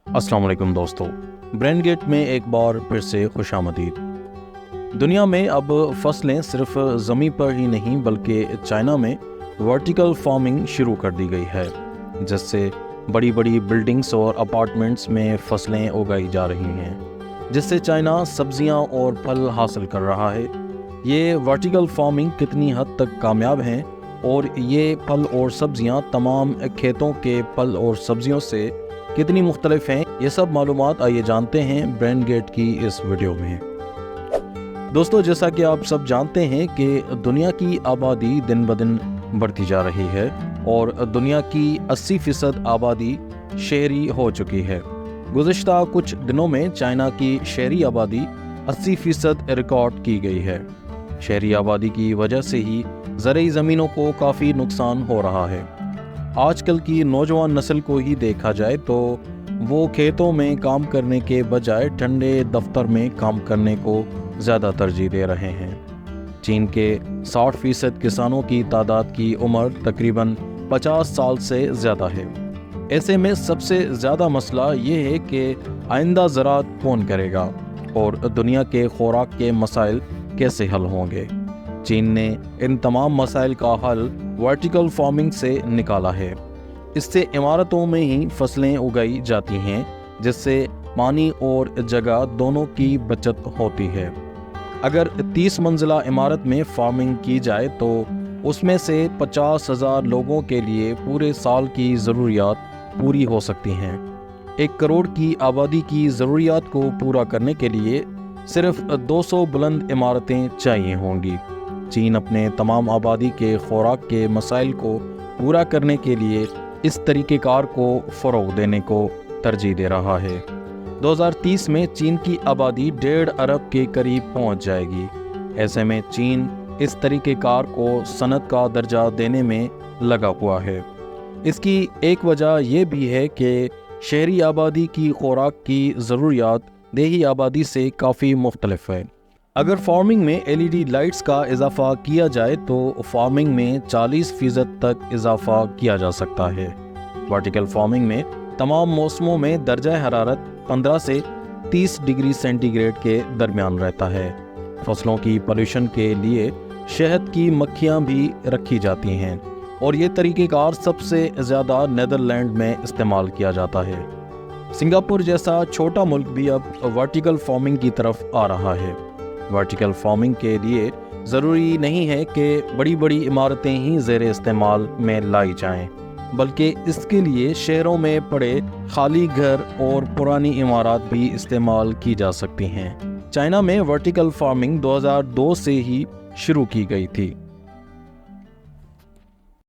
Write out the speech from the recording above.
अस्सलाम वालेकुम दोस्तों, ब्रेन गेट में एक बार फिर से खुशामदीद। दुनिया में अब फसलें सिर्फ ज़मीन पर ही नहीं बल्कि चाइना में वर्टिकल फार्मिंग शुरू कर दी गई है, जिससे बड़ी बड़ी बिल्डिंग्स और अपार्टमेंट्स में फसलें उगाई जा रही हैं, जिससे चाइना सब्जियां और फल हासिल कर रहा है। ये वर्टिकल फार्मिंग कितनी हद तक कामयाब हैं और ये फल और सब्जियां तमाम खेतों के फल और सब्जियों से कितनी मुख्तलिफ हैं, ये सब मालूमात आइए जानते हैं ब्रेन गेट की इस वीडियो में। दोस्तों, जैसा कि आप सब जानते हैं कि दुनिया की आबादी दिन ब दिन बढ़ती जा रही है और दुनिया की 80% आबादी शहरी हो चुकी है। गुज़िश्ता कुछ दिनों में चाइना की शहरी आबादी 80% रिकॉर्ड की गई है। शहरी आबादी की वजह से ही ज़रई ज़मीनों को काफ़ी नुकसान हो रहा है। आजकल की नौजवान नस्ल को ही देखा जाए तो वो खेतों में काम करने के बजाय ठंडे दफ्तर में काम करने को ज़्यादा तरजीह दे रहे हैं। चीन के 60% किसानों की तादाद की उम्र तकरीबन 50 साल से ज़्यादा है। ऐसे में सबसे ज़्यादा मसला ये है कि आइंदा ज़राअत कौन करेगा और दुनिया के खुराक के मसाइल कैसे हल होंगे। चीन ने इन तमाम मसाइल का हल वर्टिकल फार्मिंग से निकाला है। इससे इमारतों में ही फसलें उगाई जाती हैं, जिससे पानी और जगह दोनों की बचत होती है। अगर 30 मंजिला इमारत में फार्मिंग की जाए तो उसमें से 50,000 लोगों के लिए पूरे साल की ज़रूरियात पूरी हो सकती हैं। 1 करोड़ की आबादी की ज़रूरियात को पूरा करने के लिए सिर्फ 200 बुलंद इमारतें चाहिए होंगी। चीन अपने तमाम आबादी के खुराक के मसाइल को पूरा करने के लिए इस तरीक़ेकार को फ़रोग़ देने को तरजीह दे रहा है। 2030 में चीन की आबादी 1.5 अरब के करीब पहुंच जाएगी। ऐसे में चीन इस तरीक़ेकार को सनत का दर्जा देने में लगा हुआ है। इसकी एक वजह यह भी है कि शहरी आबादी की खुराक की ज़रूरियात देही आबादी से काफ़ी मुख्तलिफ है। अगर फार्मिंग में LED लाइट्स का इजाफा किया जाए तो फार्मिंग में 40% तक इजाफा किया जा सकता है। वर्टिकल फार्मिंग में तमाम मौसमों में दर्जा हरारत 15 से 30 डिग्री सेंटीग्रेड के दरमियान रहता है। फसलों की पॉल्यूशन के लिए शहद की मक्खियाँ भी रखी जाती हैं और ये तरीक़ेकार सबसे ज़्यादा नीदरलैंड में इस्तेमाल किया जाता है। सिंगापुर जैसा छोटा मुल्क भी अब वर्टिकल फार्मिंग की तरफ आ रहा है। वर्टिकल फार्मिंग के लिए ज़रूरी नहीं है कि बड़ी बड़ी इमारतें ही ज़ेर इस्तेमाल में लाई जाएं, बल्कि इसके लिए शहरों में पड़े खाली घर और पुरानी इमारत भी इस्तेमाल की जा सकती हैं। चाइना में वर्टिकल फार्मिंग 2002 से ही शुरू की गई थी।